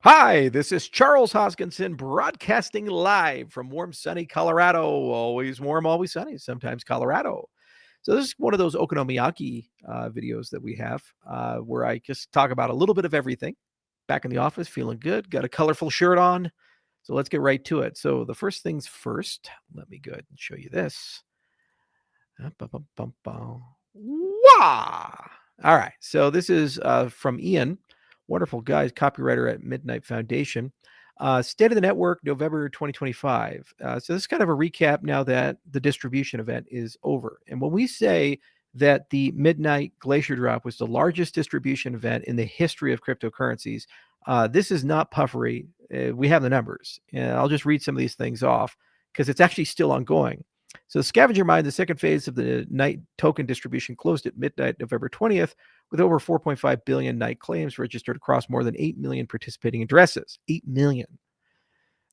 Hi, this is Charles Hoskinson broadcasting live from warm, sunny Colorado. Always warm, always sunny, sometimes Colorado. So, this is one of those okonomiyaki videos that we have where I just talk about a little bit of everything. Back in the office, feeling good, got a colorful shirt on. So, let's get right to it. So, the first things first, let me go ahead and show you this. Wah! All right. So this is from Ian, wonderful guy, copywriter at Midnight Foundation. State of the Network, November 2025. So this is kind of a recap now that the distribution event is over. And when we say that the Midnight Glacier drop was the largest distribution event in the history of cryptocurrencies, this is not puffery. We have the numbers. And I'll just read some of these things off because it's actually still ongoing. So the scavenger mine, the second phase of the night token distribution, closed at midnight, November 20th, with over 4.5 billion night claims registered across more than 8 million participating addresses. 8 million.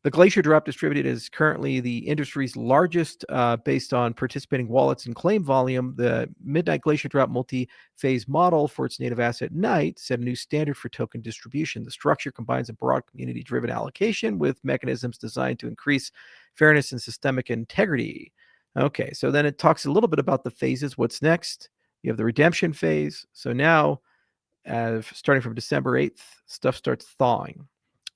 The Glacier drop distributed is currently the industry's largest based on participating wallets and claim volume. The Midnight Glacier drop multi-phase model for its native asset Night set a new standard for token distribution. The structure combines a broad community-driven allocation with mechanisms designed to increase fairness and systemic integrity. Okay, so then it talks a little bit about the phases. What's next? You have the redemption phase. So now, starting from December 8th, stuff starts thawing.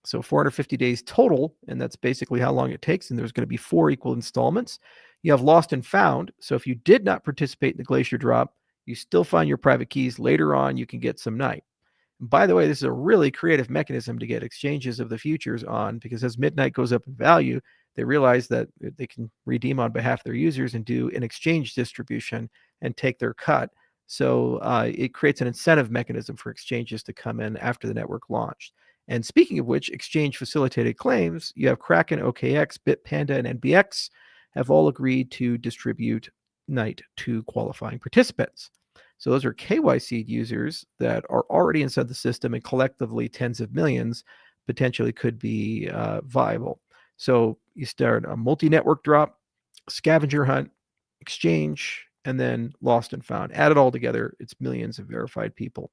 So 450 days total, and that's basically how long it takes. And there's going to be 4 equal installments. You have lost and found. So if you did not participate in the Glacier drop, you still find your private keys. Later on, you can get some Night. And by the way, this is a really creative mechanism to get exchanges of the futures on, because as Midnight goes up in value, they realize that they can redeem on behalf of their users and do an exchange distribution and take their cut. So it creates an incentive mechanism for exchanges to come in after the network launched. And speaking of which, exchange facilitated claims, you have Kraken, OKX, Bitpanda, and NBX have all agreed to distribute Night to qualifying participants. So those are KYC users that are already inside the system, and collectively tens of millions potentially could be viable. So you start a multi-network drop, scavenger hunt, exchange, and then lost and found. Add it all together, it's millions of verified people.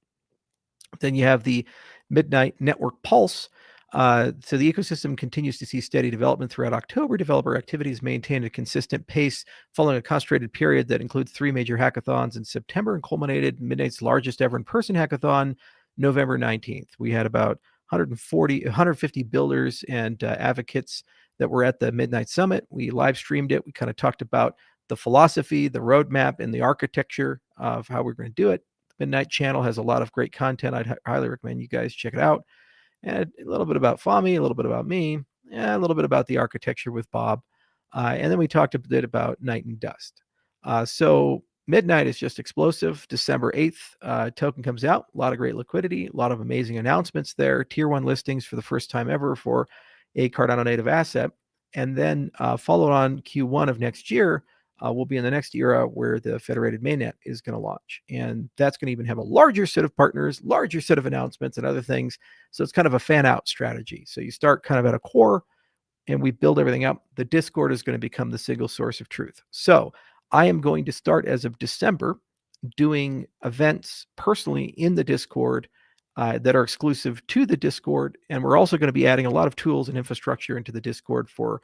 Then you have the Midnight Network Pulse. So the ecosystem continues to see steady development throughout October. Developer activities maintained a consistent pace following a concentrated period that includes 3 major hackathons in September and culminated Midnight's largest ever in-person hackathon, November 19th. We had about 150 builders and advocates that were at the Midnight Summit. We live streamed it. We kind of talked about the philosophy, the roadmap, and the architecture of how we're going to do it. Midnight channel has a lot of great content. I'd highly recommend you guys check it out. And a little bit about Fami, a little bit about me, and a little bit about the architecture with Bob. And then we talked a bit about Night and Dust. So Midnight is just explosive. December 8th, token comes out. A lot of great liquidity, a lot of amazing announcements there. Tier 1 listings for the first time ever for a Cardano native asset. And then followed on Q1 of next year, we'll be in the next era where the federated mainnet is going to launch. And that's going to even have a larger set of partners, larger set of announcements and other things. So it's kind of a fan out strategy. So you start kind of at a core and we build everything up. The Discord is going to become the single source of truth. So I am going to start as of December doing events personally in the Discord that are exclusive to the Discord. And we're also going to be adding a lot of tools and infrastructure into the Discord for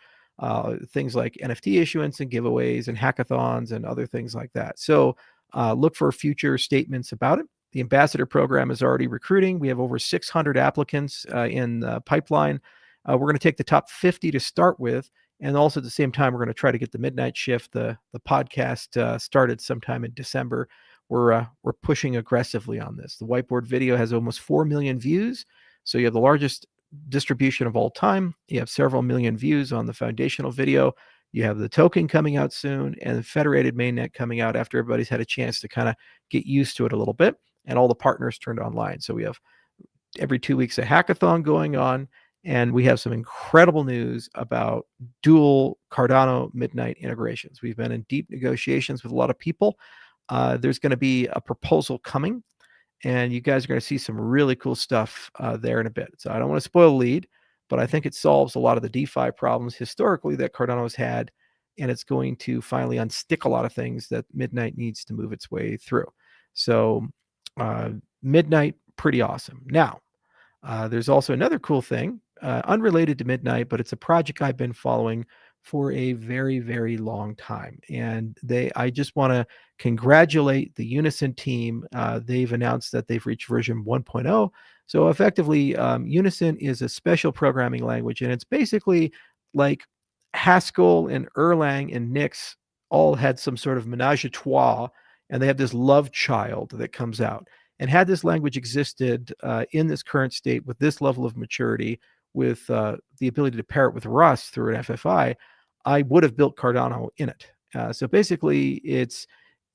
things like NFT issuance and giveaways and hackathons and other things like that. So look for future statements about it. The ambassador program is already recruiting. We have over 600 applicants in the pipeline. We're going to take the top 50 to start with. And also at the same time, we're going to try to get the Midnight Shift, the podcast started sometime in December. We're pushing aggressively on this. The whiteboard video has almost 4 million views. So you have the largest distribution of all time. You have several million views on the foundational video. You have the token coming out soon and the federated mainnet coming out after everybody's had a chance to kind of get used to it a little bit and all the partners turned online. So we have every 2 weeks a hackathon going on, and we have some incredible news about dual Cardano Midnight integrations. We've been in deep negotiations with a lot of people. There's going to be a proposal coming, and you guys are going to see some really cool stuff there in a bit. So I don't want to spoil the lead, but I think it solves a lot of the DeFi problems historically that Cardano has had, and it's going to finally unstick a lot of things that Midnight needs to move its way through. So Midnight, pretty awesome. Now, There's also another cool thing, unrelated to Midnight, but it's a project I've been following for a very, very long time. And I just want to congratulate the Unison team. They've announced that they've reached version 1.0. So effectively, Unison is a special programming language, and it's basically like Haskell and Erlang and Nix all had some sort of menage a trois, and they have this love child that comes out. And had this language existed in this current state with this level of maturity, with the ability to pair it with Rust through an FFI, I would have built Cardano in it. So basically,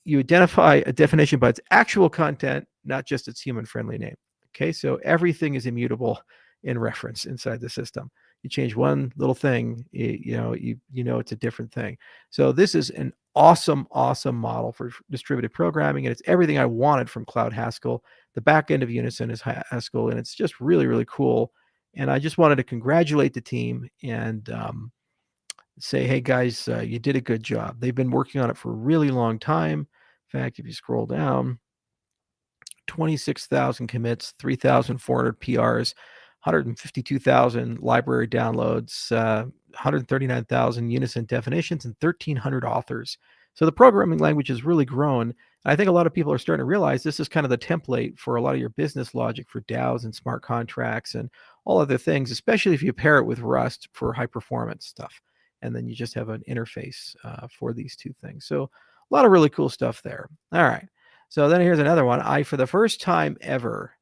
you identify a definition by its actual content, not just its human-friendly name. Okay, so everything is immutable in reference inside the system. You change one little thing, you know it's a different thing. So this is an awesome model for distributed programming, and it's everything I wanted from Cloud Haskell. The back end of Unison is Haskell, and it's just really, really cool. And I just wanted to congratulate the team and say, hey guys, you did a good job. They've been working on it for a really long time. In fact, if you scroll down, 26,000 commits, 3,400 PRs, 152,000 library downloads, 139,000 Unison definitions, and 1,300 authors. So the programming language has really grown. I think a lot of people are starting to realize this is kind of the template for a lot of your business logic for DAOs and smart contracts and all other things, especially if you pair it with Rust for high performance stuff. And then you just have an interface for these two things. So a lot of really cool stuff there. All right. So then here's another one. For the first time ever,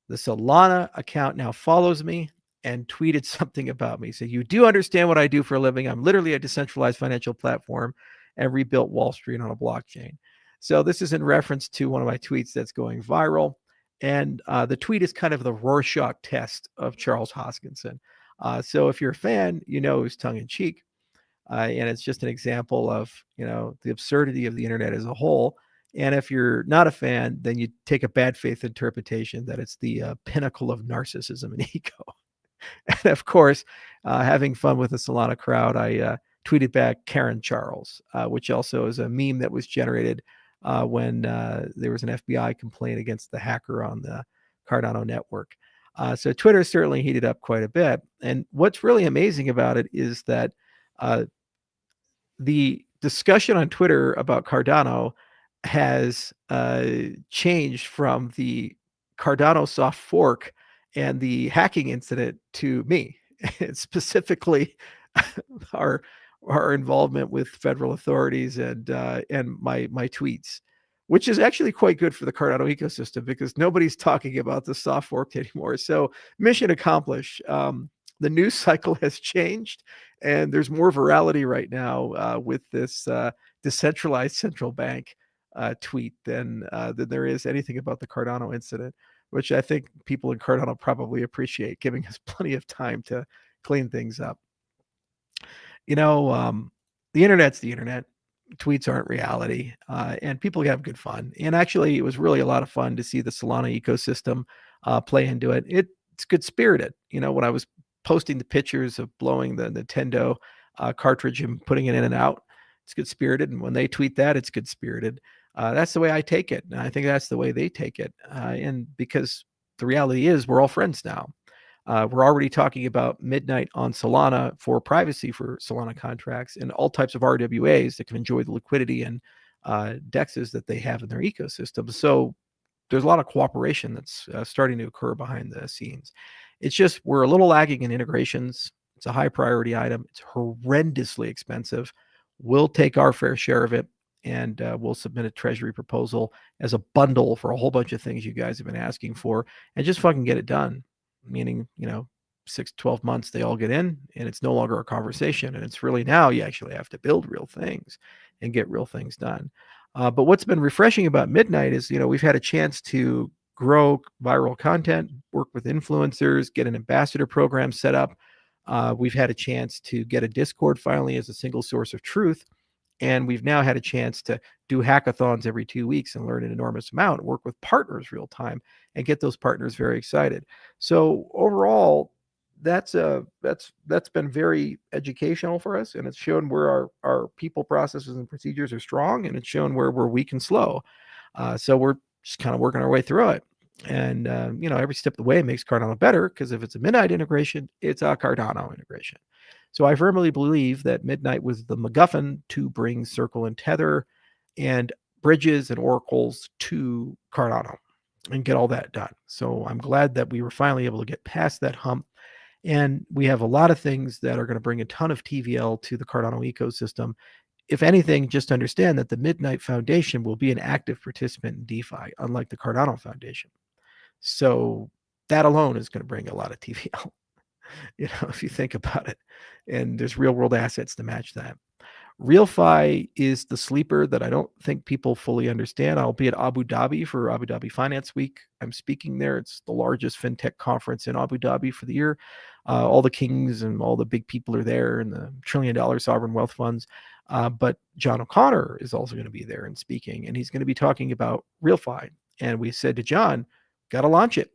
the Solana account now follows me and tweeted something about me. So you do understand what I do for a living. I'm literally a decentralized financial platform and rebuilt Wall Street on a blockchain. So this is in reference to one of my tweets that's going viral. And the tweet is kind of the Rorschach test of Charles Hoskinson. So if you're a fan, you know it's tongue in cheek. And it's just an example of, the absurdity of the internet as a whole. And if you're not a fan, then you take a bad faith interpretation that it's the pinnacle of narcissism and ego. And of course, having fun with the Solana crowd, I tweeted back Karen Charles, which also is a meme that was generated when there was an FBI complaint against the hacker on the Cardano network. So Twitter certainly heated up quite a bit. And what's really amazing about it is that the discussion on Twitter about Cardano has changed from the Cardano soft fork and the hacking incident to me, specifically our involvement with federal authorities and my tweets, which is actually quite good for the Cardano ecosystem because nobody's talking about the soft fork anymore. So mission accomplished. The news cycle has changed, and there's more virality right now with this decentralized central bank tweet than there is anything about the Cardano incident, which I think people in Cardano probably appreciate, giving us plenty of time to clean things up. The internet's the internet. Tweets aren't reality, and people have good fun. And actually, it was really a lot of fun to see the Solana ecosystem play into it. It's good spirited. When I was posting the pictures of blowing the Nintendo cartridge and putting it in and out, it's good spirited. And when they tweet that, it's good spirited. That's the way I take it. And I think that's the way they take it. And because the reality is we're all friends now. We're already talking about Midnight on Solana for privacy for Solana contracts and all types of RWAs that can enjoy the liquidity and DEXs that they have in their ecosystem. So there's a lot of cooperation that's starting to occur behind the scenes. It's just we're a little lagging in integrations. It's a high priority item. It's horrendously expensive. We'll take our fair share of it, and we'll submit a treasury proposal as a bundle for a whole bunch of things you guys have been asking for, and just fucking get it done. Meaning, 6 to 12 months, they all get in, and it's no longer a conversation. And it's really now you actually have to build real things and get real things done. But what's been refreshing about Midnight is, we've had a chance to grow viral content, work with influencers, get an ambassador program set up. We've had a chance to get a Discord finally as a single source of truth. And we've now had a chance to do hackathons every 2 weeks and learn an enormous amount, work with partners real time and get those partners very excited. So overall, that's been very educational for us, and it's shown where our people, processes, and procedures are strong, and it's shown where we're weak and slow. So we're just kind of working our way through it. And, every step of the way makes Cardano better, because if it's a Midnight integration, it's a Cardano integration. So I firmly believe that Midnight was the MacGuffin to bring Circle and Tether and bridges and oracles to Cardano and get all that done. So I'm glad that we were finally able to get past that hump. And we have a lot of things that are going to bring a ton of TVL to the Cardano ecosystem. If anything, just understand that the Midnight Foundation will be an active participant in DeFi, unlike the Cardano Foundation. So that alone is going to bring a lot of TVL, if you think about it. And there's real world assets to match that. RealFi is the sleeper that I don't think people fully understand. I'll be at Abu Dhabi for Abu Dhabi Finance Week. I'm speaking there. It's the largest fintech conference in Abu Dhabi for the year. All the kings and all the big people are there, and the trillion-dollar sovereign wealth funds. But John O'Connor is also going to be there and speaking, and he's going to be talking about RealFi. And we said to John, got to launch it.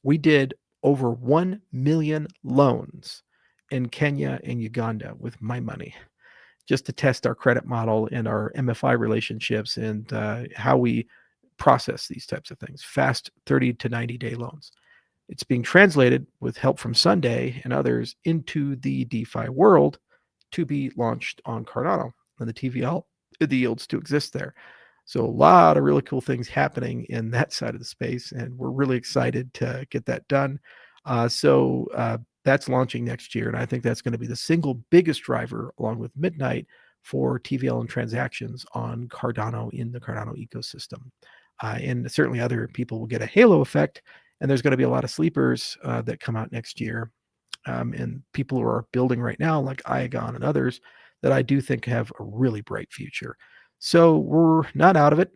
We did over 1 million loans in Kenya and Uganda with my money, just to test our credit model and our MFI relationships and how we process these types of things. Fast 30 to 90-day loans. It's being translated with help from Sunday and others into the DeFi world to be launched on Cardano and the TVL, the yields to exist there. So a lot of really cool things happening in that side of the space, and we're really excited to get that done. So that's launching next year, and I think that's going to be the single biggest driver, along with Midnight, for TVL and transactions on Cardano in the Cardano ecosystem. And certainly other people will get a halo effect, and there's going to be a lot of sleepers that come out next year, and people who are building right now, like Iagon and others, that I do think have a really bright future. So we're not out of it.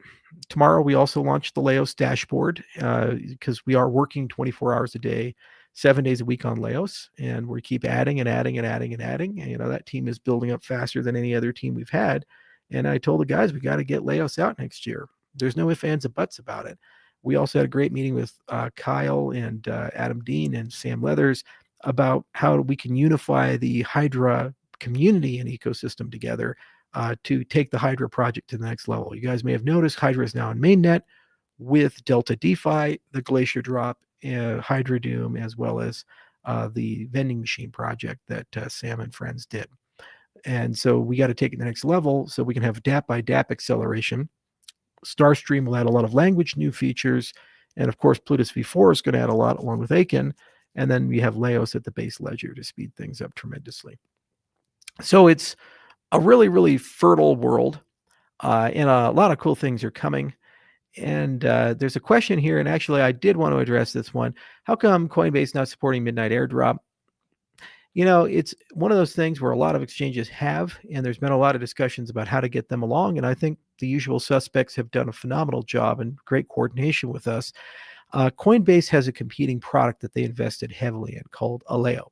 Tomorrow we also launch the Laos dashboard, because we are working 24 hours a day, 7 days a week on Laos, and we keep adding and adding and adding and adding. And, that team is building up faster than any other team we've had. And I told the guys, we got to get Laos out next year. There's no ifs, ands, and buts about it. We also had a great meeting with Kyle and Adam Dean and Sam Leathers about how we can unify the Hydra community and ecosystem together to take the Hydra project to the next level. You guys may have noticed Hydra is now in mainnet with Delta DeFi, the Glacier drop, Hydra Doom, as well as the vending machine project that Sam and friends did. And so we got to take it to the next level so we can have DApp by DApp acceleration. Starstream will add a lot of language, new features, and of course Plutus V4 is going to add a lot along with Aiken. And then we have Laos at the base ledger to speed things up tremendously. So it's a really, really fertile world, and a lot of cool things are coming. And there's a question here, and actually I did want to address this one. How come Coinbase not supporting Midnight Airdrop? It's one of those things where a lot of exchanges have, and there's been a lot of discussions about how to get them along. And I think the usual suspects have done a phenomenal job and great coordination with us. Coinbase has a competing product that they invested heavily in called Aleo.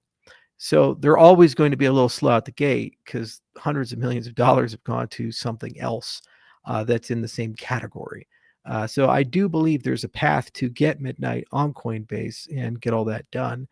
So they're always going to be a little slow at the gate because hundreds of millions of dollars have gone to something else that's in the same category. So I do believe there's a path to get Midnight on Coinbase and get all that done,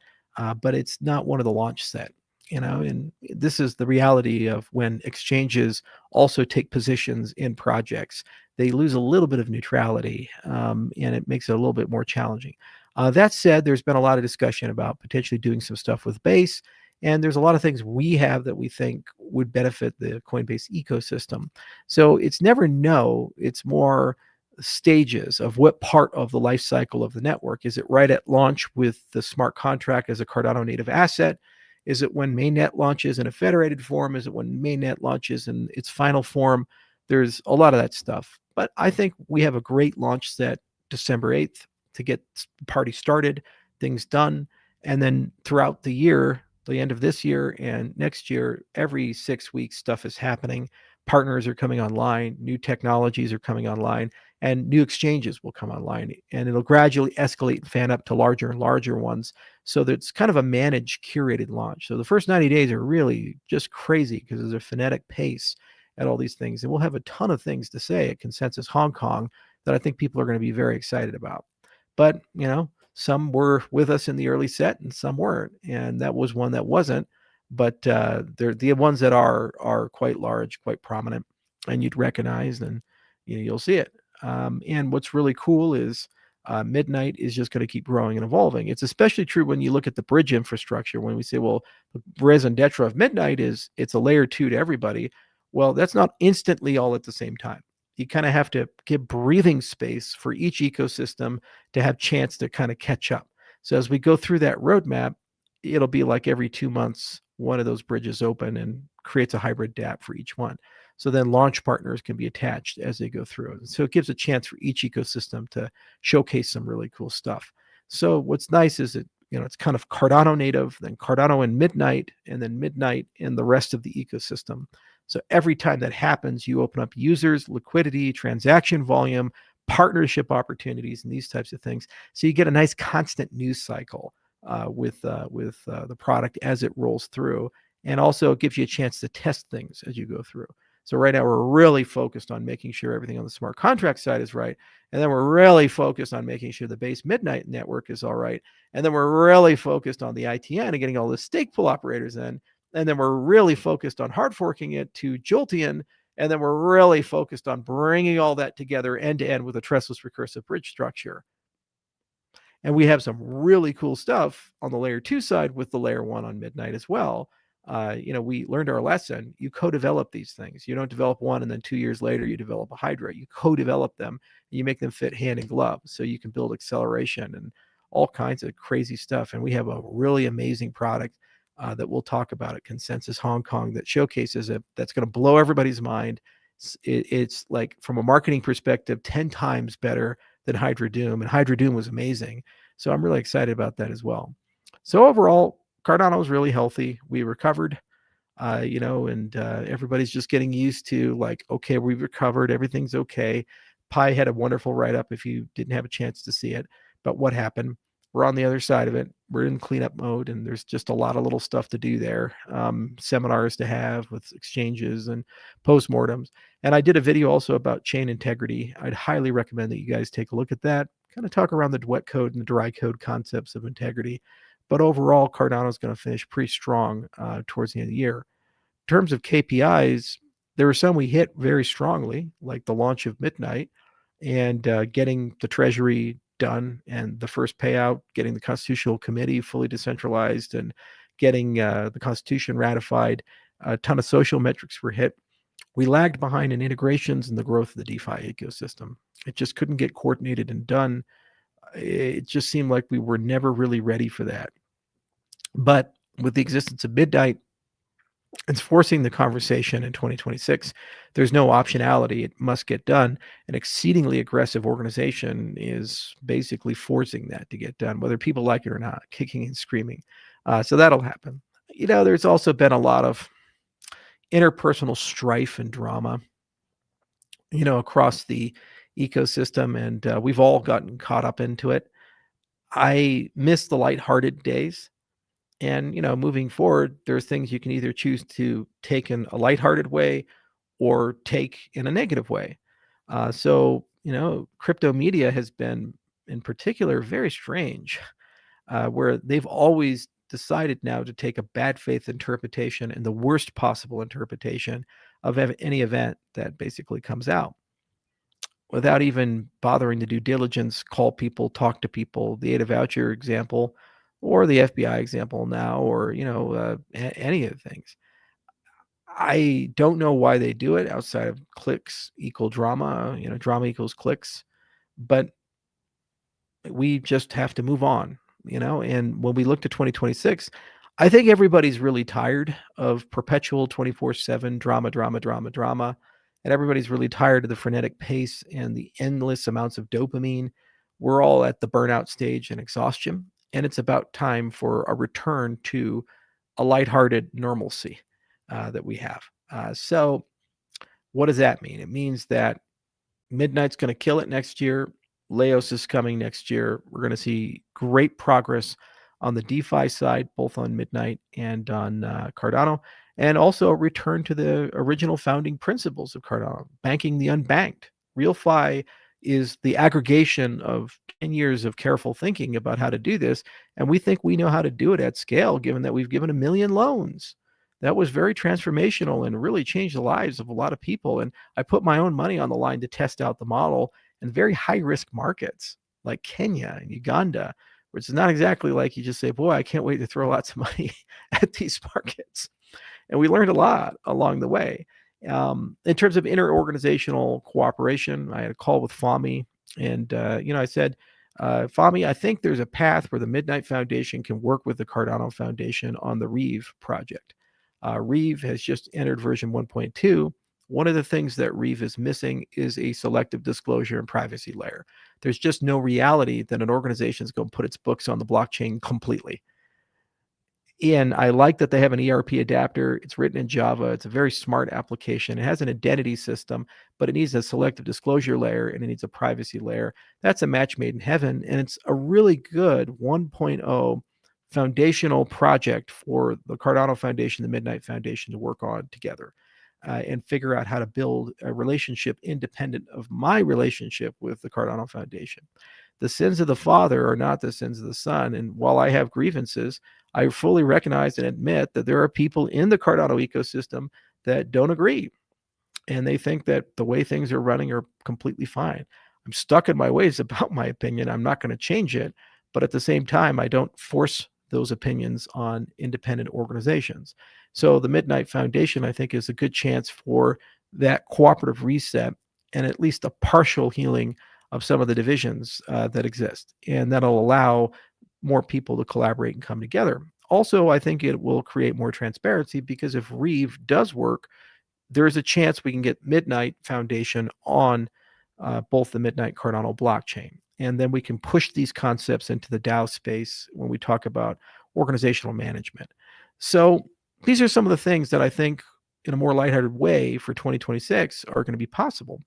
but it's not one of the launch set. And this is the reality of when exchanges also take positions in projects. They lose a little bit of neutrality, and it makes it a little bit more challenging. That said, there's been a lot of discussion about potentially doing some stuff with Base, and there's a lot of things we have that we think would benefit the Coinbase ecosystem. So it's never no, it's more stages of what part of the life cycle of the network. Is it right at launch with the smart contract as a Cardano native asset? Is it when mainnet launches in a federated form? Is it when mainnet launches in its final form? There's a lot of that stuff. But I think we have a great launch set December 8th to get the party started, things done. And then throughout the year, the end of this year and next year, every 6 weeks, stuff is happening. Partners are coming online, new technologies are coming online, and new exchanges will come online. And it'll gradually escalate and fan up to larger and larger ones. So that it's kind of a managed, curated launch. So the first 90 days are really just crazy because there's a frenetic pace at all these things. And we'll have a ton of things to say at Consensus Hong Kong that I think people are going to be very excited about. But, some were with us in the early set and some weren't. And that was one that wasn't. But they're the ones that are quite large, quite prominent, and you'd recognize, and you'll see it. And what's really cool is Midnight is just going to keep growing and evolving. It's especially true when you look at the bridge infrastructure, when we say, well, the raison d'etre of Midnight is it's a layer 2 to everybody. Well, that's not instantly all at the same time. You kind of have to give breathing space for each ecosystem to have chance to kind of catch up. So as we go through that roadmap, it'll be like every 2 months, one of those bridges open and creates a hybrid dApp for each one. So then launch partners can be attached as they go through. And so it gives a chance for each ecosystem to showcase some really cool stuff. So what's nice is that, it's kind of Cardano native, then Cardano in Midnight, and then Midnight in the rest of the ecosystem. So every time that happens, you open up users, liquidity, transaction volume, partnership opportunities, and these types of things. So you get a nice constant news cycle with the product as it rolls through. And also it gives you a chance to test things as you go through. So right now we're really focused on making sure everything on the smart contract side is right. And then we're really focused on making sure the base Midnight network is all right. And then we're really focused on the ITN and getting all the stake pool operators in. And then we're really focused on hard forking it to Jolteon. And then we're really focused on bringing all that together end to end with a trustless recursive bridge structure. And we have some really cool stuff on the layer 2 side with the layer 1 on Midnight as well. We learned our lesson. You co-develop these things. You don't develop one and then 2 years later you develop a Hydra. You co-develop them and you make them fit hand in glove so you can build acceleration and all kinds of crazy stuff. And we have a really amazing product that we'll talk about at Consensus Hong Kong that showcases it. That's going to blow everybody's mind. It's like, from a marketing perspective, 10 times better than Hydra Doom. And Hydra Doom was amazing. So I'm really excited about that as well. So overall, Cardano is really healthy. We recovered, and everybody's just getting used to, like, okay, we've recovered. Everything's okay. Pi had a wonderful write-up if you didn't have a chance to see it. But what happened? We're on the other side of it. We're in cleanup mode, and there's just a lot of little stuff to do there. Seminars to have with exchanges and postmortems. And I did a video also about chain integrity. I'd highly recommend that you guys take a look at that. Kind of talk around the wet code and the dry code concepts of integrity. But overall, Cardano is going to finish pretty strong towards the end of the year. In terms of KPIs, there were some we hit very strongly, like the launch of Midnight and getting the treasury done and the first payout, getting the Constitutional Committee fully decentralized, and getting the Constitution ratified. A ton of social metrics were hit. We lagged behind in integrations and the growth of the DeFi ecosystem. It just couldn't get coordinated and done. It just seemed like we were never really ready for that. But with the existence of Midnight, it's forcing the conversation in 2026. There's no optionality. It must get done. An exceedingly aggressive organization is basically forcing that to get done, whether people like it or not, kicking and screaming. So that'll happen. There's also been a lot of interpersonal strife and drama, across the ecosystem, and we've all gotten caught up into it. I miss the lighthearted days. And, moving forward, there's things you can either choose to take in a lighthearted way or take in a negative way. So, crypto media has been, in particular, very strange, where they've always decided now to take a bad faith interpretation and the worst possible interpretation of any event that basically comes out, without even bothering to do diligence, call people, talk to people. The ADA voucher example, or the FBI example now, or any of the things. I don't know why they do it outside of clicks equal drama, drama equals clicks, but we just have to move on, and when we look to 2026, I think everybody's really tired of perpetual 24/7 drama, and everybody's really tired of the frenetic pace and the endless amounts of dopamine. We're all at the burnout stage and exhaustion, and it's about time for a return to a lighthearted normalcy that we have. So what does that mean? It means that Midnight's going to kill it next year. Laos is coming next year. We're going to see great progress on the DeFi side, both on Midnight and on Cardano, and also a return to the original founding principles of Cardano, banking the unbanked. RealFi is the aggregation of 10 years of careful thinking about how to do this, and we think we know how to do it at scale, given that we've given 1 million loans. That was very transformational and really changed the lives of a lot of people, and I put my own money on the line to test out the model in very high-risk markets. like Kenya and Uganda, which is not exactly like you just say, boy, I can't wait to throw lots of money at these markets. And we learned a lot along the way. In terms of inter-organizational cooperation, I had a call with Fahmy, and I said, Fahmy, I think there's a path where the Midnight Foundation can work with the Cardano Foundation on the Reeve project. Reeve has just entered version 1.2. One of the things that Reeve is missing is a selective disclosure and privacy layer. There's just no reality that an organization is going to put its books on the blockchain completely. And I like that they have an ERP adapter. It's written in Java. It's a very smart application. It has an identity system, but it needs a selective disclosure layer and it needs a privacy layer. That's a match made in heaven. And it's a really good 1.0 foundational project for the Cardano Foundation, the Midnight Foundation to work on together and figure out how to build a relationship independent of my relationship with the Cardano Foundation. The sins of the father are not the sins of the son. And while I have grievances, I fully recognize and admit that there are people in the Cardano ecosystem that don't agree. And they think that the way things are running are completely fine. I'm stuck in my ways about my opinion. I'm not going to change it. But at the same time, I don't force those opinions on independent organizations. So the Midnight Foundation, I think, is a good chance for that cooperative reset and at least a partial healing of some of the divisions that exist. And that'll allow more people to collaborate and come together. Also, I think it will create more transparency because if Reeve does work, there is a chance we can get Midnight Foundation on both the Midnight Cardano blockchain. And then we can push these concepts into the DAO space when we talk about organizational management. So these are some of the things that I think in a more lighthearted way for 2026 are going to be possible.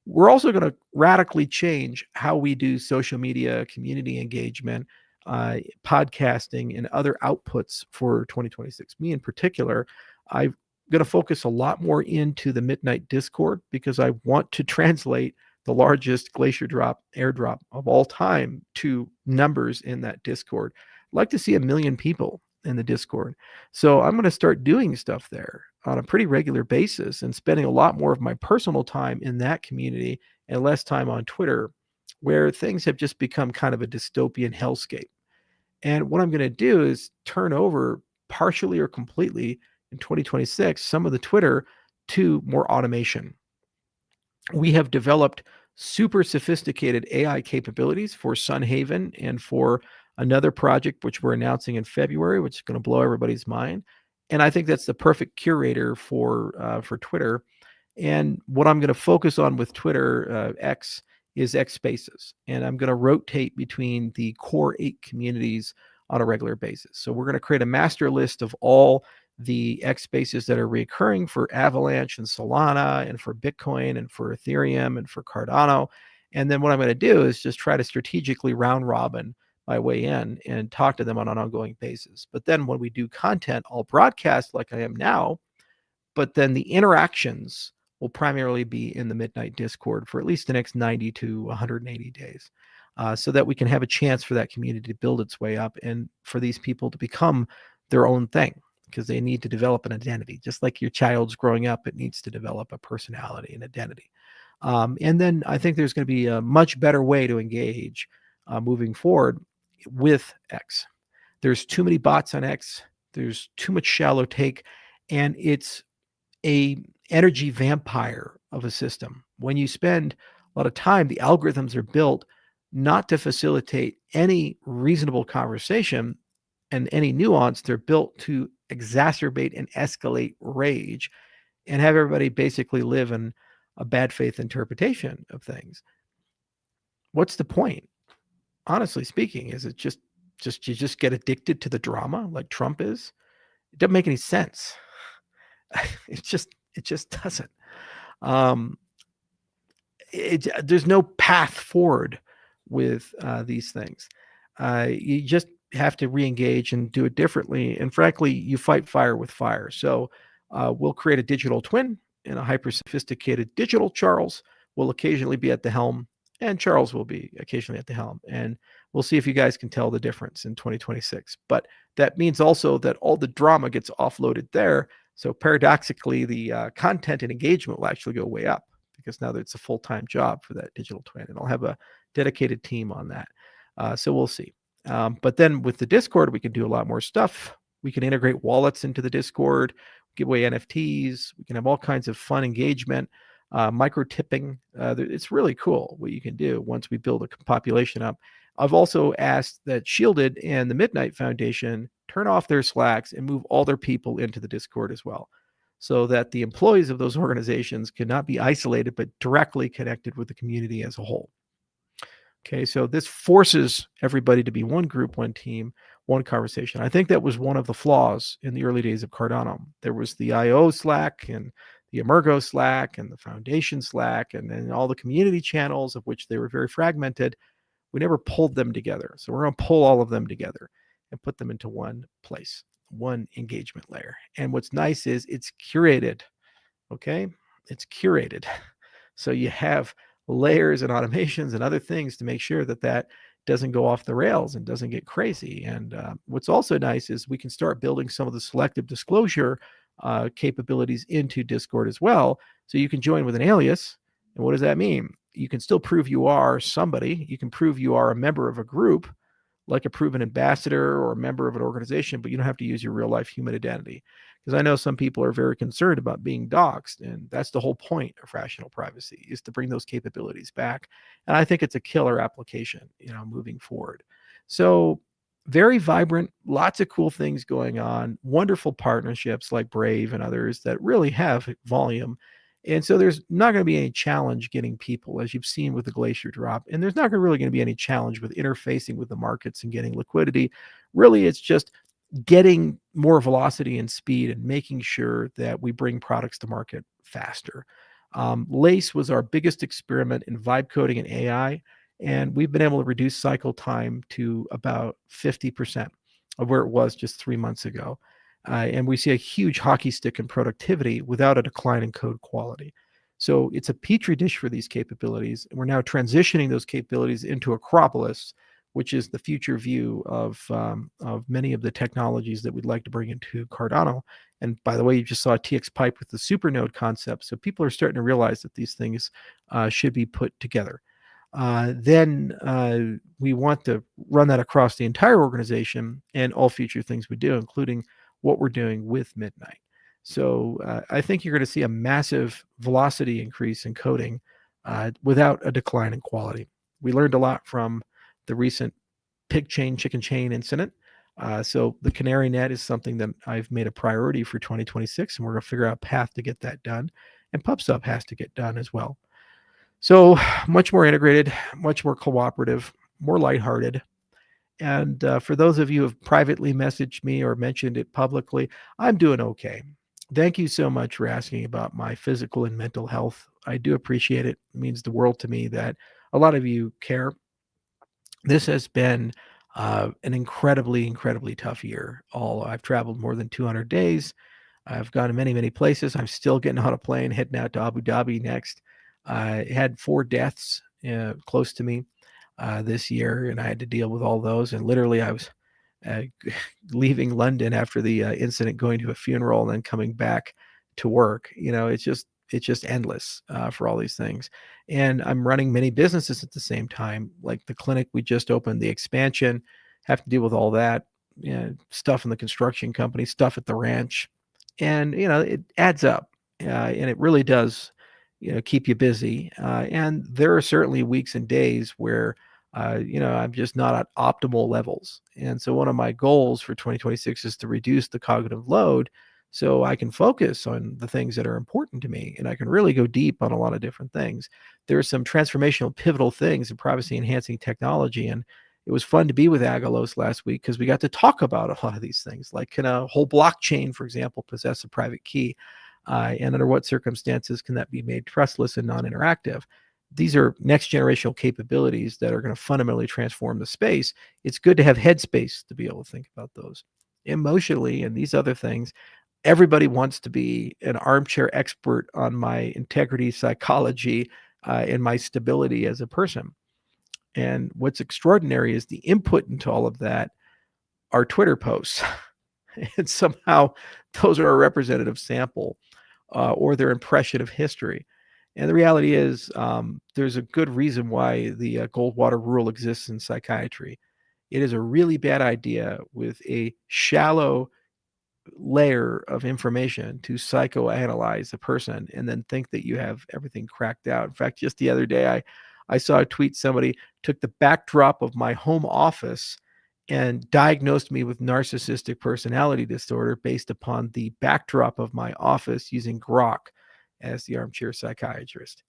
We're also going to radically change how we do social media, community engagement, podcasting, and other outputs for 2026. Me in particular, I'm going to focus a lot more into the Midnight Discord because I want to translate the largest Glacier drop airdrop of all time to numbers in that Discord. I'd like to see 1 million people in the Discord. So I'm going to start doing stuff there on a pretty regular basis and spending a lot more of my personal time in that community and less time on Twitter, where things have just become kind of a dystopian hellscape. And what I'm going to do is turn over partially or completely in 2026 some of the Twitter to more automation. We have developed super sophisticated AI capabilities for Sunhaven and for another project which we're announcing in February, which is going to blow everybody's mind. And I think that's the perfect curator for Twitter. And what I'm going to focus on with Twitter X is X Spaces, and I'm going to rotate between the core 8 communities on a regular basis. So we're going to create a master list of all the X Spaces that are recurring for Avalanche and Solana and for Bitcoin and for Ethereum and for Cardano. And then what I'm going to do is just try to strategically round robin my way in and talk to them on an ongoing basis. But then when we do content, I'll broadcast like I am now, but then the interactions will primarily be in the Midnight Discord for at least the next 90 to 180 days, so that we can have a chance for that community to build its way up and for these people to become their own thing, because they need to develop an identity. Just like your child's growing up, it needs to develop a personality and identity. And then I think there's going to be a much better way to engage moving forward with X. There's too many bots on X. There's too much shallow take, and it's a energy vampire of a system. When you spend a lot of time, the algorithms are built not to facilitate any reasonable conversation and any nuance. They're built to exacerbate and escalate rage and have everybody basically live in a bad faith interpretation of things. What's the point? Honestly speaking, is it just you just get addicted to the drama like Trump is? It doesn't make any sense. It just doesn't. There's no path forward with these things. You just have to re-engage and do it differently. And frankly, you fight fire with fire. So we'll create a digital twin, and a hyper sophisticated digital Charles will occasionally be at the helm, and Charles will be occasionally at the helm. And we'll see if you guys can tell the difference in 2026. But that means also that all the drama gets offloaded there. So paradoxically, the content and engagement will actually go way up, because now that it's a full-time job for that digital twin. And I'll have a dedicated team on that. So we'll see. But then with the Discord, we can do a lot more stuff. We can integrate wallets into the Discord, give away NFTs. We can have all kinds of fun engagement, micro tipping. It's really cool what you can do once we build a population up. I've also asked that Shielded and the Midnight Foundation turn off their Slacks and move all their people into the Discord as well, so that the employees of those organizations cannot be isolated but directly connected with the community as a whole. Okay, so this forces everybody to be one group, one team, one conversation. I think that was one of the flaws in the early days of Cardano. There was the IO Slack and the Emergo Slack and the Foundation Slack, and then all the community channels, of which they were very fragmented. We never pulled them together. So we're going to pull all of them together and put them into one place, one engagement layer. And what's nice is it's curated. Okay, it's curated. So you have layers and automations and other things to make sure that that doesn't go off the rails and doesn't get crazy. And what's also nice is we can start building some of the selective disclosure capabilities into Discord as well. So you can join with an alias. And what does that mean? You can still prove you are somebody. You can prove you are a member of a group, like a proven ambassador or a member of an organization, but you don't have to use your real life human identity. Because I know some people are very concerned about being doxxed, and that's the whole point of fractional privacy, is to bring those capabilities back. And I think it's a killer application, moving forward. So very vibrant, lots of cool things going on, wonderful partnerships like Brave and others that really have volume. And so there's not going to be any challenge getting people, as you've seen with the Glacier drop. And there's not really going to be any challenge with interfacing with the markets and getting liquidity. Really, it's just getting more velocity and speed and making sure that we bring products to market faster. Lace was our biggest experiment in vibe coding and AI, and we've been able to reduce cycle time to about 50% of where it was just 3 months ago. And we see a huge hockey stick in productivity without a decline in code quality. So it's a petri dish for these capabilities. And we're now transitioning those capabilities into Acropolis, which is the future view of many of the technologies that we'd like to bring into Cardano. And by the way, you just saw a TX pipe with the supernode concept. So people are starting to realize that these things should be put together. Then we want to run that across the entire organization and all future things we do, including what we're doing with Midnight. So I think you're going to see a massive velocity increase in coding without a decline in quality. We learned a lot from the recent pig chain, chicken chain incident. So the Canary Net is something that I've made a priority for 2026, and we're going to figure out a path to get that done. And PubSub has to get done as well. So much more integrated, much more cooperative, more lighthearted. And for those of you who have privately messaged me or mentioned it publicly, I'm doing okay. Thank you so much for asking about my physical and mental health. I do appreciate it. It means the world to me that a lot of you care. This has been an incredibly, incredibly tough year. I've traveled more than 200 days. I've gone to many, many places. I'm still getting on a plane, heading out to Abu Dhabi next. I had 4 deaths close to me this year, and I had to deal with all those. And literally, I was leaving London after the incident, going to a funeral, and then coming back to work. It's just endless for all these things. And I'm running many businesses at the same time, like the clinic we just opened, the expansion, have to deal with all that, stuff in the construction company, stuff at the ranch. And, it adds up and it really does, keep you busy. And there are certainly weeks and days where, I'm just not at optimal levels. And so one of my goals for 2026 is to reduce the cognitive load so I can focus on the things that are important to me, and I can really go deep on a lot of different things. There are some transformational, pivotal things in privacy-enhancing technology, and it was fun to be with Agalos last week because we got to talk about a lot of these things, like can a whole blockchain, for example, possess a private key? And under what circumstances can that be made trustless and non-interactive? These are next generational capabilities that are going to fundamentally transform the space. It's good to have headspace to be able to think about those. Emotionally and these other things, everybody wants to be an armchair expert on my integrity, psychology, and my stability as a person. And what's extraordinary is the input into all of that are Twitter posts. And somehow those are a representative sample or their impression of history. And the reality is, there's a good reason why the Goldwater rule exists in psychiatry. It is a really bad idea with a shallow layer of information to psychoanalyze a person and then think that you have everything cracked out. In fact, just the other day, I saw a tweet. Somebody took the backdrop of my home office and diagnosed me with narcissistic personality disorder based upon the backdrop of my office using Grok as the armchair psychiatrist.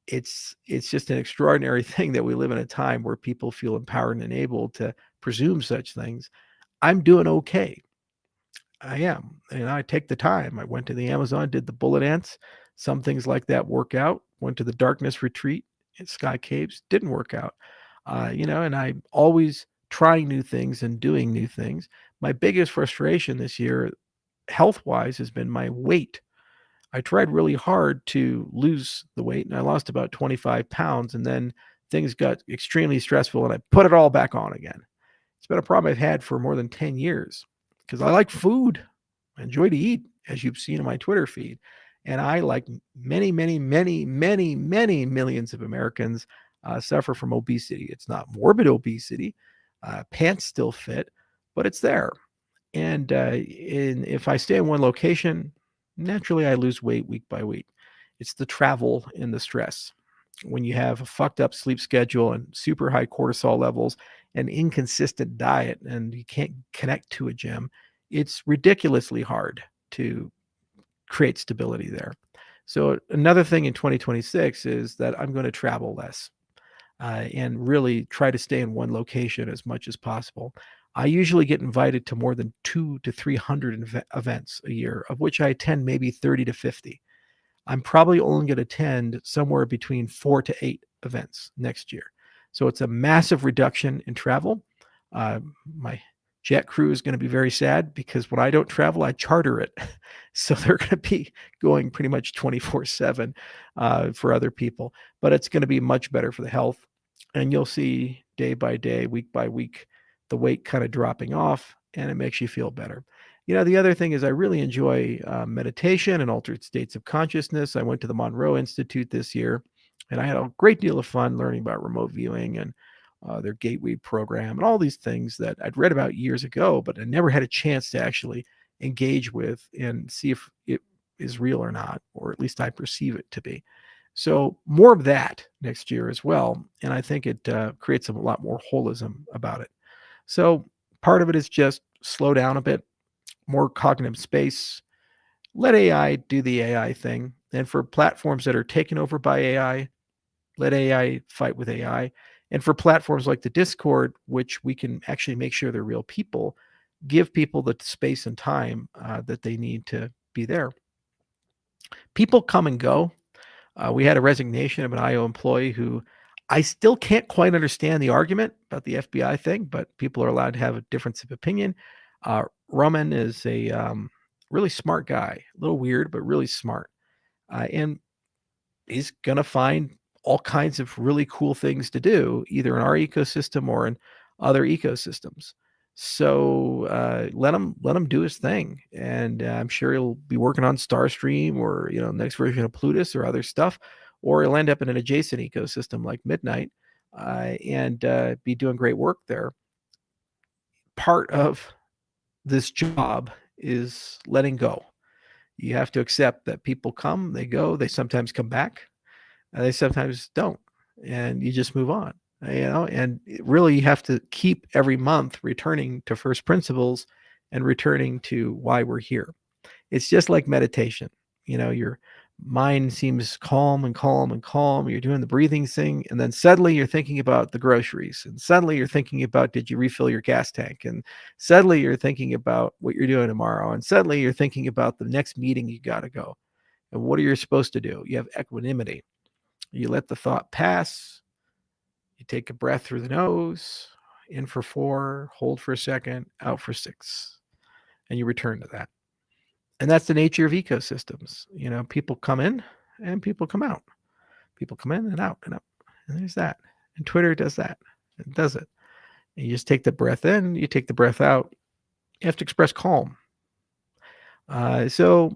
It's just an extraordinary thing that we live in a time where people feel empowered and enabled to presume such things. I'm doing okay. I am. And I take the time. I went to the Amazon, did the bullet ants. Some things like that work out. Went to the darkness retreat at Sky Caves, didn't work out. And I'm always trying new things and doing new things. My biggest frustration this year, health wise, has been my weight. I tried really hard to lose the weight and I lost about 25 pounds. And then things got extremely stressful and I put it all back on again. It's been a problem I've had for more than 10 years because I like food. I enjoy to eat, as you've seen in my Twitter feed. And I, like many, many, many, many, many millions of Americans, suffer from obesity. It's not morbid obesity. Pants still fit, but it's there. And if I stay in one location, naturally I lose weight week by week. It's the travel and the stress. When you have a fucked up sleep schedule and super high cortisol levels and inconsistent diet and you can't connect to a gym, it's ridiculously hard to create stability there. So another thing in 2026 is that I'm going to travel less and really try to stay in one location as much as possible. I usually get invited to more than 200 to 300 events a year, of which I attend maybe 30 to 50. I'm probably only going to attend somewhere between 4 to 8 events next year. So it's a massive reduction in travel. My jet crew is going to be very sad because when I don't travel, I charter it. So they're going to be going pretty much 24/7 for other people. But it's going to be much better for the health. And you'll see day by day, week by week, the weight kind of dropping off and it makes you feel better. The other thing is I really enjoy meditation and altered states of consciousness. I went to the Monroe Institute this year, and I had a great deal of fun learning about remote viewing and their gateway program and all these things that I'd read about years ago, but I never had a chance to actually engage with and see if it is real or not, or at least I perceive it to be. So more of that next year as well, and I think it creates a lot more holism about it. So part of it is just slow down a bit, more cognitive space, let AI do the AI thing. And for platforms that are taken over by AI, let AI fight with AI. And for platforms like the Discord, which we can actually make sure they're real people, give people the space and time that they need to be there. People come and go. We had a resignation of an IO employee who I still can't quite understand the argument about the FBI thing, but people are allowed to have a difference of opinion. Roman is a really smart guy, a little weird, but really smart. And he's going to find all kinds of really cool things to do, either in our ecosystem or in other ecosystems. So let him do his thing, and I'm sure he'll be working on Starstream or next version of Plutus or other stuff, or he'll end up in an adjacent ecosystem like Midnight and be doing great work there. Part of this job is letting go. You have to accept that people come, they go, they sometimes come back, they sometimes don't, and you just move on. And really you have to keep every month returning to first principles and returning to why we're here. It's just like meditation. Your mind seems calm and calm and calm. You're doing the breathing thing, and then suddenly you're thinking about the groceries, and suddenly you're thinking about, did you refill your gas tank? And suddenly you're thinking about what you're doing tomorrow, and suddenly you're thinking about the next meeting you got to go. And what are you supposed to do? You have equanimity. You let the thought pass. You take a breath through the nose, in for 4, hold for a second, out for 6, and you return to that. And that's the nature of ecosystems. People come in and people come out. People come in and out and out. And there's that. And Twitter does that. It does it. And you just take the breath in, you take the breath out. You have to express calm. So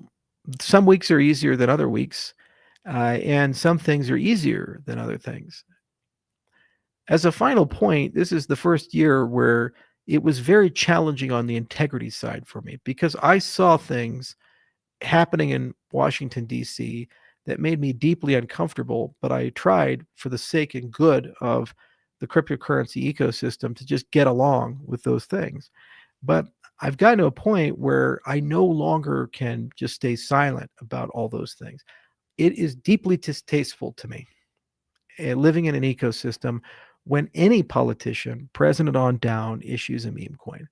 some weeks are easier than other weeks. And some things are easier than other things. As a final point, this is the first year where it was very challenging on the integrity side for me because I saw things happening in Washington, D.C. that made me deeply uncomfortable, but I tried for the sake and good of the cryptocurrency ecosystem to just get along with those things. But I've gotten to a point where I no longer can just stay silent about all those things. It is deeply distasteful to me living in an ecosystem when any politician, president on down, issues a meme coin.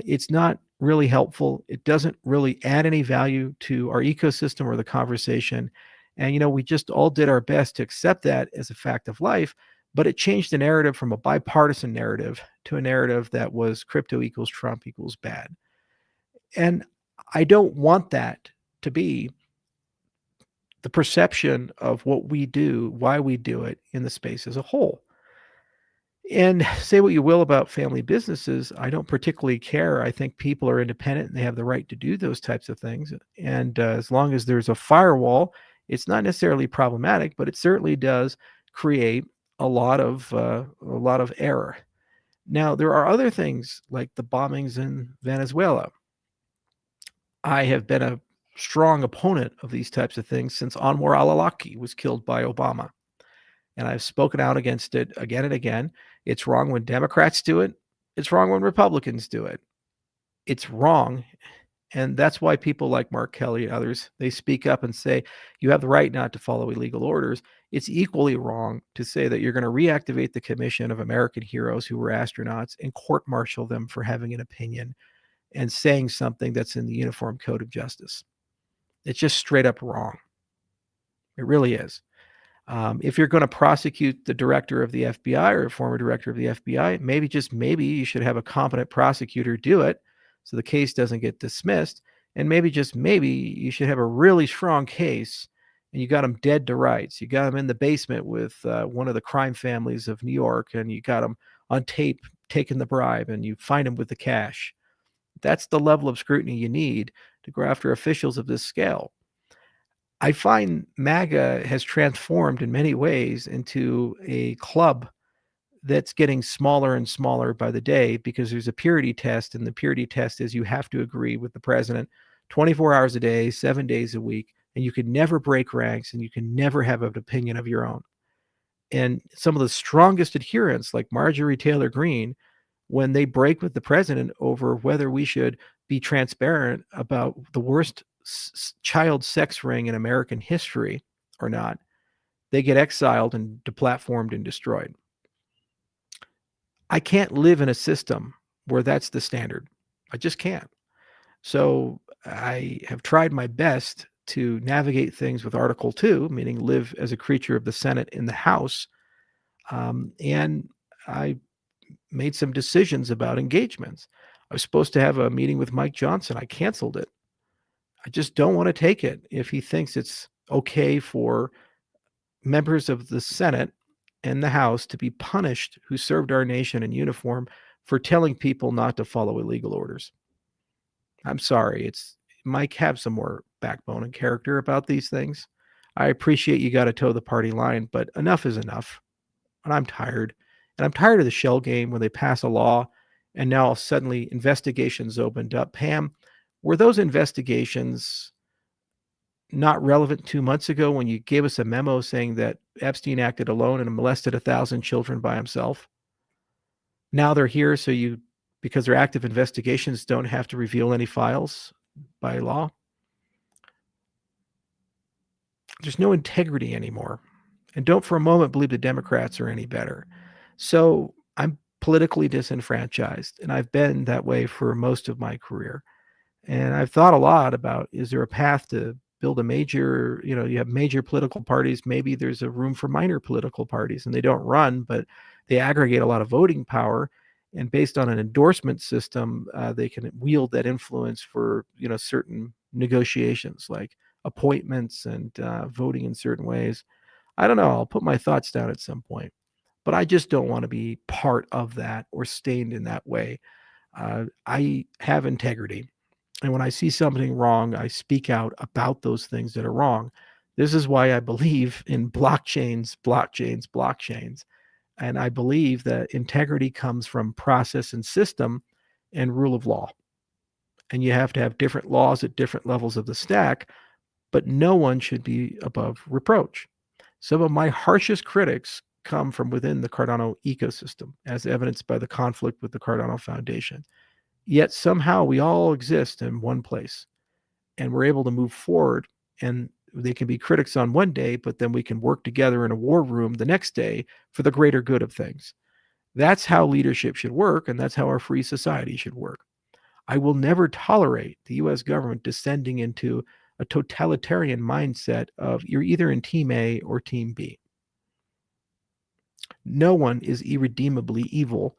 It's not really helpful. It doesn't really add any value to our ecosystem or the conversation. And, we just all did our best to accept that as a fact of life, but it changed the narrative from a bipartisan narrative to a narrative that was crypto equals Trump equals bad. And I don't want that to be the perception of what we do, why we do it in the space as a whole. And say what you will about family businesses, I don't particularly care. I think people are independent and they have the right to do those types of things. And as long as there's a firewall, it's not necessarily problematic, but it certainly does create a lot of error. Now, there are other things like the bombings in Venezuela. I have been a strong opponent of these types of things since Anwar al-Awlaki was killed by Obama. And I've spoken out against it again and again. It's wrong when Democrats do it. It's wrong when Republicans do it. It's wrong. And that's why people like Mark Kelly and others, they speak up and say, you have the right not to follow illegal orders. It's equally wrong to say that you're going to reactivate the Commission of American Heroes who were astronauts and court-martial them for having an opinion and saying something that's in the Uniform Code of Justice. It's just straight up wrong. It really is. If you're going to prosecute the director of the FBI or a former director of the FBI, maybe, just maybe, you should have a competent prosecutor do it so the case doesn't get dismissed. And maybe, just maybe, you should have a really strong case and you got them dead to rights. You got them in the basement with one of the crime families of New York and you got them on tape taking the bribe and you find them with the cash. That's the level of scrutiny you need to go after officials of this scale. I find MAGA has transformed in many ways into a club that's getting smaller and smaller by the day because there's a purity test, and the purity test is you have to agree with the president 24 hours a day, 7 days a week, and you can never break ranks and you can never have an opinion of your own. And some of the strongest adherents, like Marjorie Taylor Greene, when they break with the president over whether we should be transparent about the worst child sex ring in American history or not, they get exiled and deplatformed and destroyed. I can't live in a system where that's the standard. I just can't. So I have tried my best to navigate things with Article 2, meaning live as a creature of the Senate in the House. And I made some decisions about engagements. I was supposed to have a meeting with Mike Johnson. I canceled it. I just don't want to take it if he thinks it's okay for members of the Senate and the House to be punished who served our nation in uniform for telling people not to follow illegal orders. I'm sorry. Mike, have some more backbone and character about these things. I appreciate you got to toe the party line, but enough is enough. And I'm tired. And I'm tired of the shell game when they pass a law and now suddenly investigations opened up. Pam, were those investigations not relevant 2 months ago when you gave us a memo saying that Epstein acted alone and molested 1,000 children by himself? Now they're here because they're active investigations, don't have to reveal any files by law. There's no integrity anymore. And don't for a moment believe the Democrats are any better. So I'm politically disenfranchised, and I've been that way for most of my career. And I've thought a lot about, is there a path to build a major, you have major political parties, maybe there's a room for minor political parties, and they don't run, but they aggregate a lot of voting power. And based on an endorsement system, they can wield that influence for, certain negotiations like appointments and voting in certain ways. I don't know. I'll put my thoughts down at some point, but I just don't want to be part of that or stained in that way. I have integrity. And when I see something wrong, I speak out about those things that are wrong. This is why I believe in blockchains. And I believe that integrity comes from process and system and rule of law. And you have to have different laws at different levels of the stack, but no one should be above reproach. Some of my harshest critics come from within the Cardano ecosystem, as evidenced by the conflict with the Cardano Foundation. Yet somehow we all exist in one place, and we're able to move forward. And they can be critics on one day, but then we can work together in a war room the next day for the greater good of things. That's how leadership should work, and that's how our free society should work. I will never tolerate the US government descending into a totalitarian mindset of you're either in Team A or Team B. No one is irredeemably evil.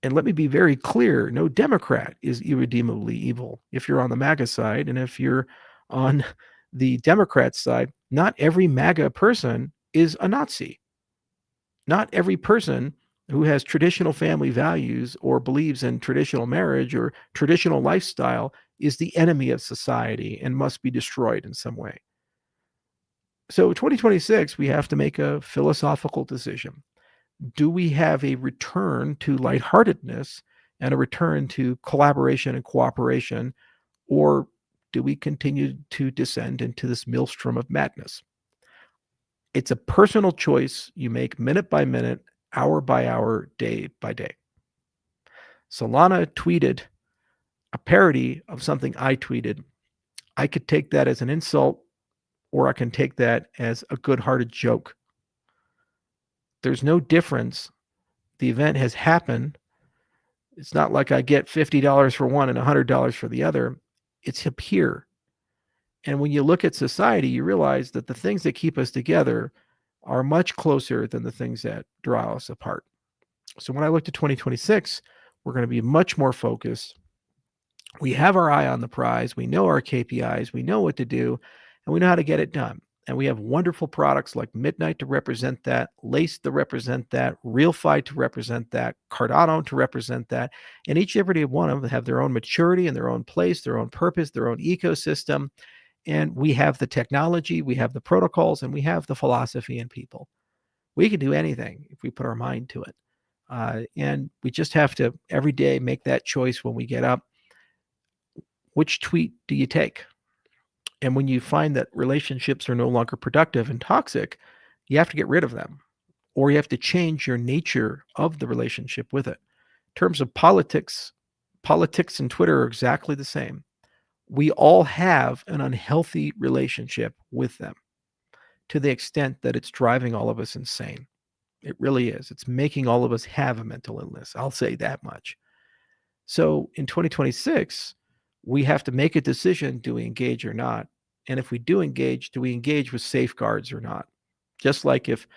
And let me be very clear, no Democrat is irredeemably evil. If you're on the MAGA side, and if you're on the Democrat side, not every MAGA person is a Nazi. Not every person who has traditional family values or believes in traditional marriage or traditional lifestyle is the enemy of society and must be destroyed in some way. So 2026, we have to make a philosophical decision. Do we have a return to lightheartedness and a return to collaboration and cooperation, or do we continue to descend into this maelstrom of madness? It's a personal choice you make minute by minute, hour by hour, day by day. Solana tweeted a parody of something I tweeted. I could take that as an insult, or I can take that as a good-hearted joke. There's no difference. The event has happened. It's not like I get $50 for one and $100 for the other. It's up here. And when you look at society, you realize that the things that keep us together are much closer than the things that draw us apart. So when I look to 2026, we're going to be much more focused. We have our eye on the prize. We know our KPIs. We know what to do, and we know how to get it done. And we have wonderful products like Midnight to represent that, Lace to represent that, RealFi to represent that, Cardano to represent that. And each and every one of them have their own maturity and their own place, their own purpose, their own ecosystem. And we have the technology, we have the protocols, and we have the philosophy and people. We can do anything if we put our mind to it. And we just have to every day make that choice when we get up. Which tweet do you take? And when you find that relationships are no longer productive and toxic, you have to get rid of them, or you have to change your nature of the relationship with it. In terms of politics and Twitter are exactly the same. We all have an unhealthy relationship with them to the extent that it's driving all of us insane. It really is. It's making all of us have a mental illness. I'll say that much. So in 2026, we have to make a decision, do we engage or not? And if we do engage, do we engage with safeguards or not? Just like if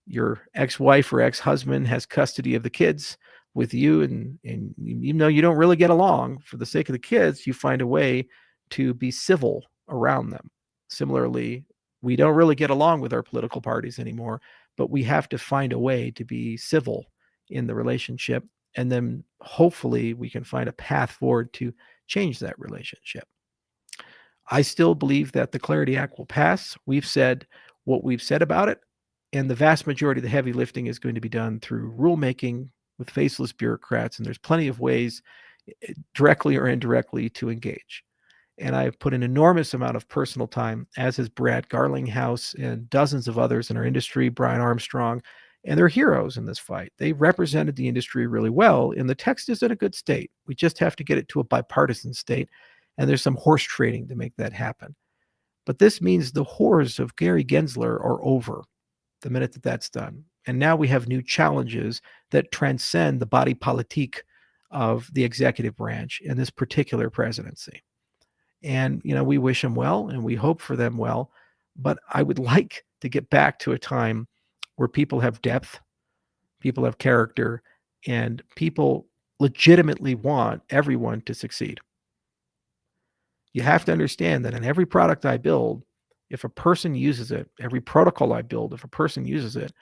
your ex-wife or ex-husband has custody of the kids with you, and you know you don't really get along, for the sake of the kids, you find a way to be civil around them. Similarly, we don't really get along with our political parties anymore, but we have to find a way to be civil in the relationship, and then hopefully we can find a path forward to change that relationship. I still believe that the Clarity Act will pass. We've said what we've said about it, and the vast majority of the heavy lifting is going to be done through rulemaking with faceless bureaucrats, and there's plenty of ways, directly or indirectly, to engage. And I've put an enormous amount of personal time, as has Brad Garlinghouse and dozens of others in our industry, Brian Armstrong, and they're heroes in this fight. They represented the industry really well, and the text is in a good state. We just have to get it to a bipartisan state, and there's some horse trading to make that happen. But this means the horrors of Gary Gensler are over the minute that that's done. And now we have new challenges that transcend the body politique of the executive branch in this particular presidency. And, you know, we wish them well and we hope for them well. But I would like to get back to a time where people have depth, people have character, and people legitimately want everyone to succeed. You have to understand that in every product I build, if a person uses it, every protocol I build, if a person uses it,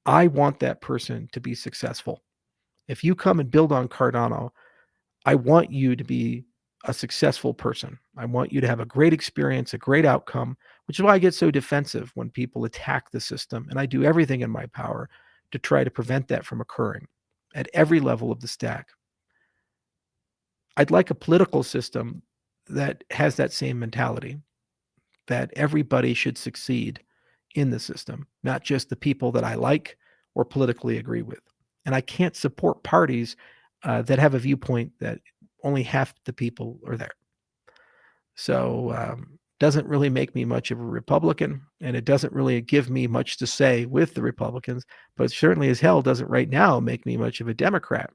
I want that person to be successful. If you come and build on Cardano, I want you to be a successful person. I want you to have a great experience, a great outcome, which is why I get so defensive when people attack the system. And I do everything in my power to try to prevent that from occurring at every level of the stack. I'd like a political system that has that same mentality, that everybody should succeed in the system, not just the people that I like or politically agree with. And I can't support parties that have a viewpoint that only half the people are there. So doesn't really make me much of a Republican, and it doesn't really give me much to say with the Republicans, but certainly as hell doesn't right now make me much of a Democrat.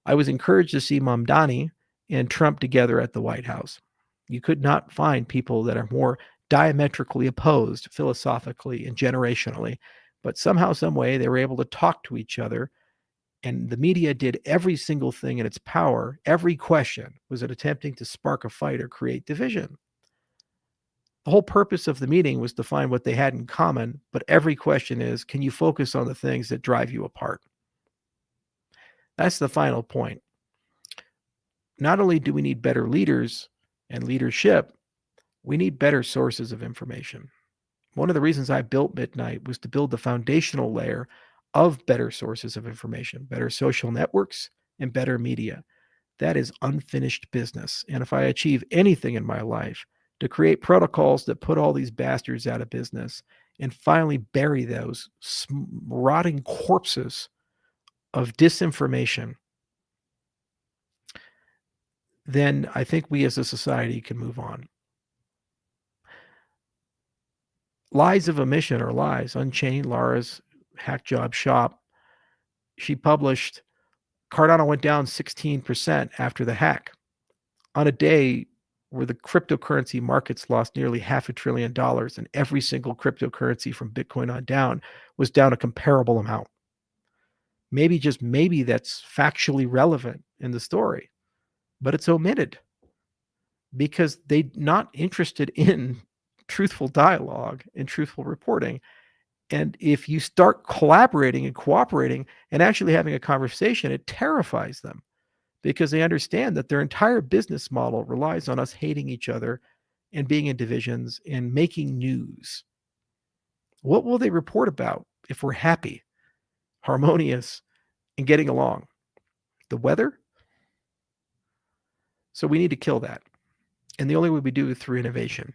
I was encouraged to see Mamdani and Trump together at the White House. You could not find people that are more diametrically opposed philosophically and generationally, but somehow, some way, they were able to talk to each other. And the media did every single thing in its power. Every question was it attempting to spark a fight or create division. The whole purpose of the meeting was to find what they had in common, but every question is, can you focus on the things that drive you apart? That's the final point. Not only do we need better leaders and leadership, we need better sources of information. One of the reasons I built Midnight was to build the foundational layer of better sources of information, better social networks, and better media. That is unfinished business. And if I achieve anything in my life to create protocols that put all these bastards out of business and finally bury those rotting corpses of disinformation, then I think we as a society can move on. Lies of Omission are lies. Unchained, Laura's hack job shop, she published Cardano went down 16% after the hack on a day where the cryptocurrency markets lost nearly $500 billion, and every single cryptocurrency from Bitcoin on down was down a comparable amount. Maybe, just maybe, that's factually relevant in the story, but it's omitted because they're not interested in truthful dialogue and truthful reporting. And if you start collaborating and cooperating and actually having a conversation, it terrifies them because they understand that their entire business model relies on us hating each other and being in divisions and making news. What will they report about if we're happy, harmonious, and getting along? The weather? So we need to kill that. And the only way we do is through innovation.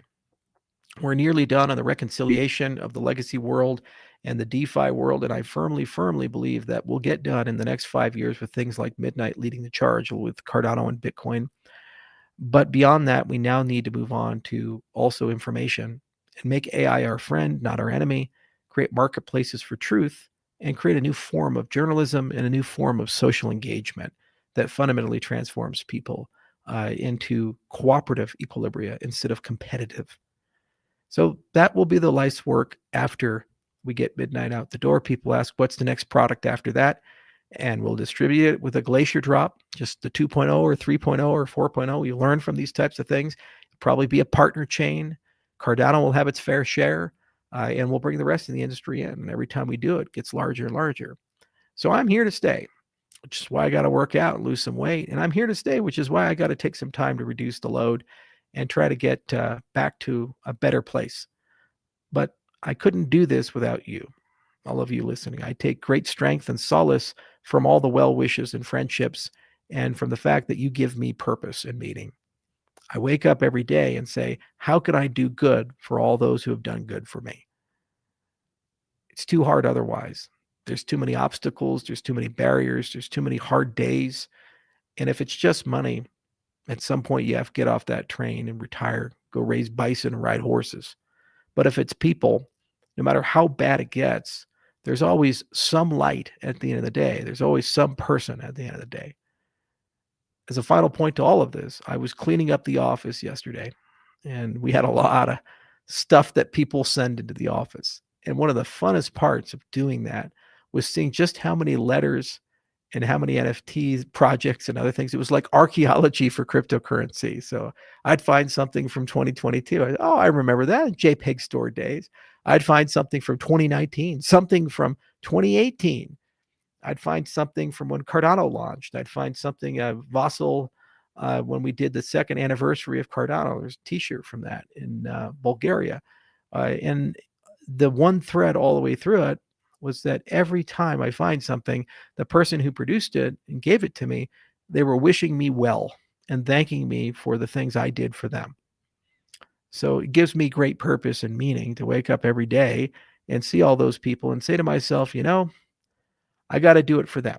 We're nearly done on the reconciliation of the legacy world and the DeFi world, and I firmly, firmly believe that we'll get done in the next 5 years with things like Midnight leading the charge with Cardano and Bitcoin. But beyond that, we now need to move on to also information and make AI our friend, not our enemy, create marketplaces for truth, and create a new form of journalism and a new form of social engagement that fundamentally transforms people into cooperative equilibria instead of competitive. So that will be the life's work after we get Midnight out the door. People ask, what's the next product after that? And we'll distribute it with a Glacier drop, just the 2.0 or 3.0 or 4.0. You learn from these types of things. It'll probably be a partner chain. Cardano will have its fair share, and we'll bring the rest of the industry in. And every time we do it, it gets larger and larger. So I'm here to stay, which is why I got to work out and lose some weight. And I'm here to stay, which is why I got to take some time to reduce the load and try to get back to a better place. But I couldn't do this without you, all of you listening. I take great strength and solace from all the well wishes and friendships and from the fact that you give me purpose and meaning. I wake up every day and say, how can I do good for all those who have done good for me? It's too hard otherwise. There's too many obstacles. There's too many barriers. There's too many hard days. And if it's just money, at some point you have to get off that train and retire, go raise bison and ride horses. But if it's people, no matter how bad it gets, there's always some light at the end of the day. There's always some person at the end of the day. As a final point to all of this, I was cleaning up the office yesterday, and we had a lot of stuff that people send into the office. And one of the funnest parts of doing that was seeing just how many letters and how many NFT projects and other things. It was like archaeology for cryptocurrency. So I'd find something from 2022. I remember that, JPEG store days. I'd find something from 2019, something from 2018. I'd find something from when Cardano launched. I'd find something, Vassal when we did the second anniversary of Cardano. There's a T-shirt from that in Bulgaria, and the one thread all the way through it was that every time I find something, the person who produced it and gave it to me, they were wishing me well and thanking me for the things I did for them. So it gives me great purpose and meaning to wake up every day and see all those people and say to myself, I got to do it for them.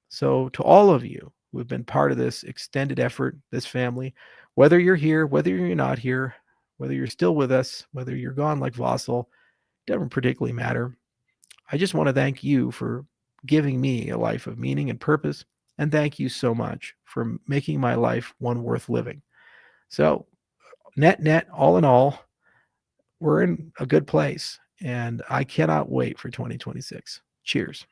So to all of you who have been part of this extended effort, this family, whether you're here, whether you're not here, whether you're still with us, whether you're gone like Vossel, doesn't particularly matter. I just want to thank you for giving me a life of meaning and purpose, and thank you so much for making my life one worth living. So net, all in all, we're in a good place, and I cannot wait for 2026. Cheers.